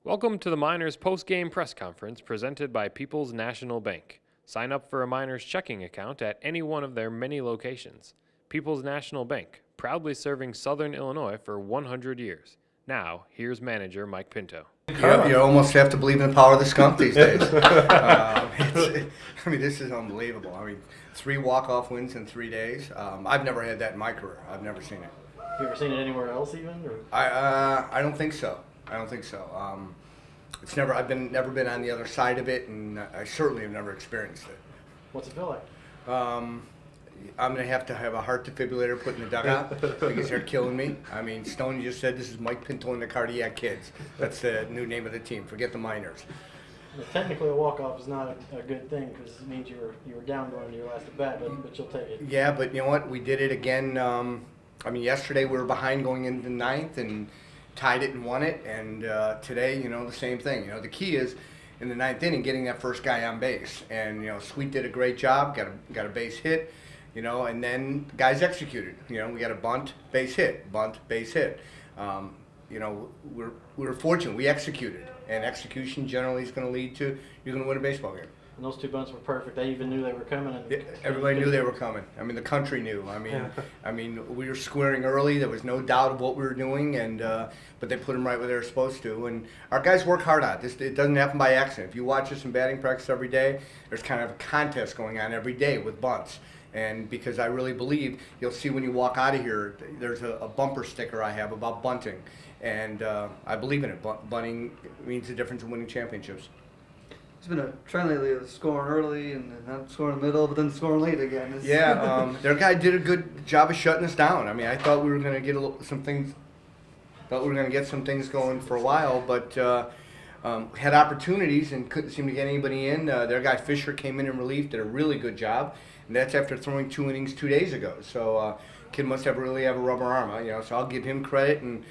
Welcome to the Miners post-game press conference presented by People's National Bank. Sign up for a Miners checking account at any one of their many locations. People's National Bank, proudly serving Southern Illinois for 100 years. Now, here's manager Mike Pinto. You almost have to believe in the power of the skunk these days. This is unbelievable. 3 walk-off wins in 3 days. I've never had that in my career. I've never seen it. You ever seen it anywhere else even? Or? I don't think so. It's never. I've never been on the other side of it, and I certainly have never experienced it. What's it feel like? I'm gonna have to have a heart defibrillator put in the dugout because they're killing me. Stoney just said this is Mike Pinto and the Cardiac Kids. That's the new name of the team. Forget the Miners. Well, technically, a walk-off is not a good thing because it means you were down going to your last at bat, but you'll take it. Yeah, but you know what? We did it again. Yesterday we were behind going into the 9th and tied it and won it, and today, the same thing. The key is in the 9th inning getting that first guy on base, and Sweet did a great job, got a base hit, and then the guys executed. We got a bunt, base hit. We were fortunate. We executed, and execution generally is going to lead to you're going to win a baseball game. And those 2 bunts were perfect. They even knew they were coming. And everybody knew they were coming. The country knew. We were squaring early. There was no doubt of what we were doing, and but they put them right where they were supposed to. And our guys work hard on it. It doesn't happen by accident. If you watch us in batting practice every day, there's kind of a contest going on every day with bunts. And because I really believe, you'll see when you walk out of here, there's a bumper sticker I have about bunting. And I believe in it. Bunting means the difference in winning championships. It's been a trend lately of scoring early and not scoring in the middle, but then scoring late again. Their guy did a good job of shutting us down. I thought we were going to get some things. Thought we were going to get some things going for a while, but had opportunities and couldn't seem to get anybody in. Their guy Fisher came in relief, did a really good job, and that's after throwing 2 innings 2 days ago. So kid must really have a rubber arm. So I'll give him credit and.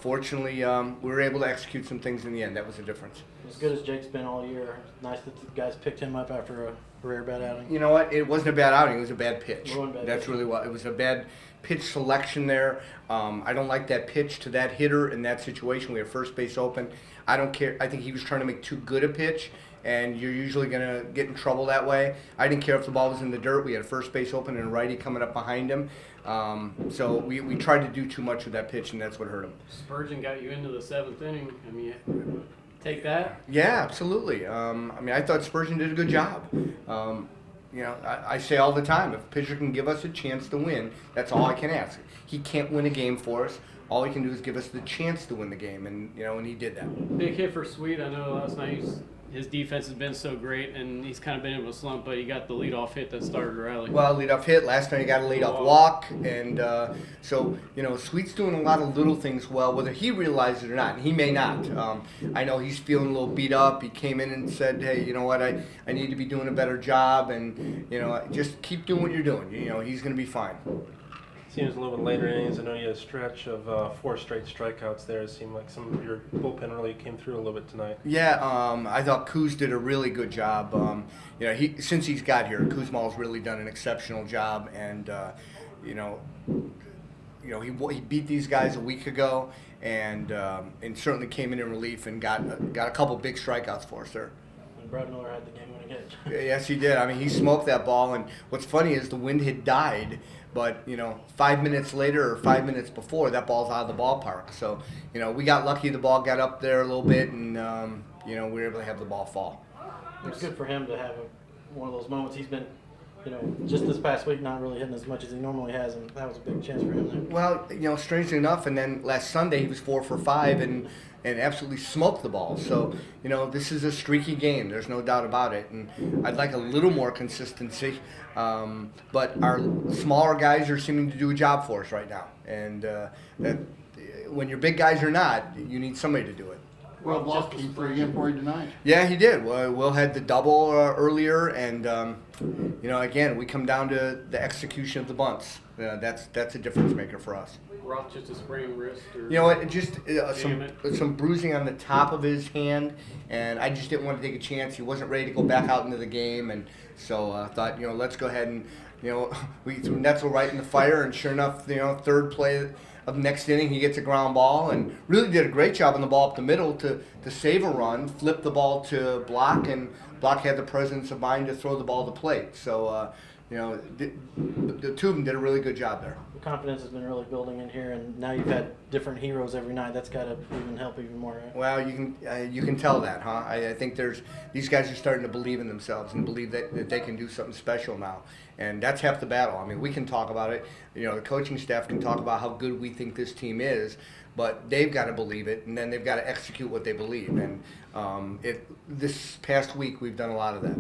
Fortunately, we were able to execute some things in the end. That was the difference. As good as Jake's been all year, nice that the guys picked him up after a rare bad outing. You know what? It wasn't a bad outing. It was a bad pitch. That's really what it was. A bad pitch selection there. I don't like that pitch to that hitter in that situation. We have first base open. I don't care. I think he was trying to make too good a pitch, and you're usually going to get in trouble that way. I didn't care if the ball was in the dirt. We had first base open and a righty coming up behind him. So we tried to do too much with that pitch, and that's what hurt him. Spurgeon got you into the 7th inning. Take that? Yeah, absolutely. I thought Spurgeon did a good job. I say all the time, if a pitcher can give us a chance to win, that's all I can ask. He can't win a game for us. All he can do is give us the chance to win the game, and he did that. Big hit for Sweet. I know last night his defense has been so great, and he's kind of been in a slump, but he got the leadoff hit that started the rally. Well, leadoff hit. Last night he got a leadoff walk, and Sweet's doing a lot of little things well, whether he realizes it or not, and he may not. I know he's feeling a little beat up. He came in and said, hey, you know what, I need to be doing a better job, and, just keep doing what you're doing. He's going to be fine. Seems a little bit later innings. I know you had a stretch of 4 straight strikeouts there. It seemed like some of your bullpen really came through a little bit tonight. Yeah, I thought Kuz did a really good job. Since he's got here, Kuzma's really done an exceptional job, and he beat these guys a week ago, and certainly came in relief and got a couple big strikeouts for us there. And Brad Miller had the game-winning hit. Yes, he did. He smoked that ball, and what's funny is the wind had died. But, 5 minutes later or 5 minutes before, that ball's out of the ballpark. So, we got lucky the ball got up there a little bit, and, we were able to have the ball fall. It's good for him to have one of those moments. He's been, just this past week not really hitting as much as he normally has, and that was a big chance for him there. Well, strangely enough, and then last Sunday he was 4 for 5 and absolutely smoked the ball. So, this is a streaky game. There's no doubt about it. And I'd like a little more consistency. But our smaller guys are seeming to do a job for us right now. And that when your big guys are not, you need somebody to do it. Well, Block came for you tonight. Yeah, he did. Will had the double earlier, and again, we come down to the execution of the bunts. That's a difference maker for us. Roth just a sprained wrist? Just some bruising on the top of his hand, and I just didn't want to take a chance. He wasn't ready to go back out into the game, and so I thought, let's go ahead and, we threw Netzel right in the fire, and sure enough, third play of next inning, he gets a ground ball and really did a great job on the ball up the middle to save a run, flip the ball to Block, and Block had the presence of mind to throw the ball to plate. So, the two of them did a really good job there. The confidence has been really building in here, and now you've had different heroes every night. That's got to even help even more, right? Well, you can tell that, huh? I think these guys are starting to believe in themselves and believe that they can do something special now, and that's half the battle. I mean, we can talk about it. The coaching staff can talk about how good we think this team is, but they've got to believe it, and then they've got to execute what they believe. And this past week, we've done a lot of that.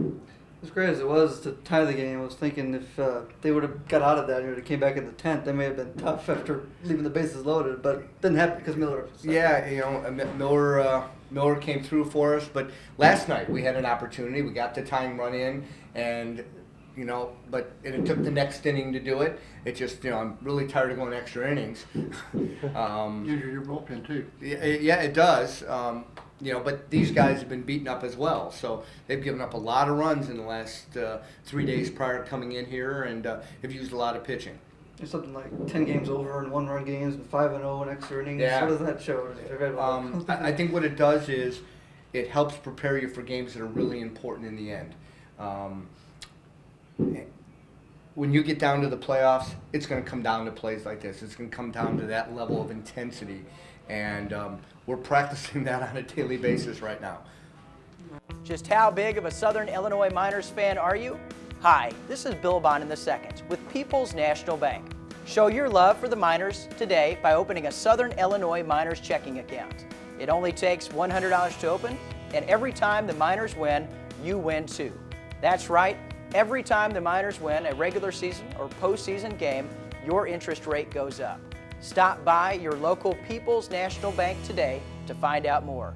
As great as it was to tie the game, I was thinking if they would have got out of that, they came back in the 10th, they may have been tough after leaving the bases loaded, but it didn't happen because Miller. Yeah, Miller came through for us, but last night we had an opportunity. We got the tying run in, and but it took the next inning to do it. It just, I'm really tired of going extra innings. Usually your bullpen too. Yeah, it does. But these guys have been beaten up as well. So they've given up a lot of runs in the last 3 days prior to coming in here, and have used a lot of pitching. There's something like 10 games over and 1-run games and 5-0 in extra innings. Yeah. What does that show? I think what it does is it helps prepare you for games that are really important in the end. When you get down to the playoffs, it's going to come down to plays like this. It's going to come down to that level of intensity. And we're practicing that on a daily basis right now. Just how big of a Southern Illinois Miners fan are you? Hi, this is Bill Bond II with People's National Bank. Show your love for the Miners today by opening a Southern Illinois Miners checking account. It only takes $100 to open, and every time the Miners win, you win too. That's right, every time the Miners win a regular season or postseason game, your interest rate goes up. Stop by your local People's National Bank today to find out more.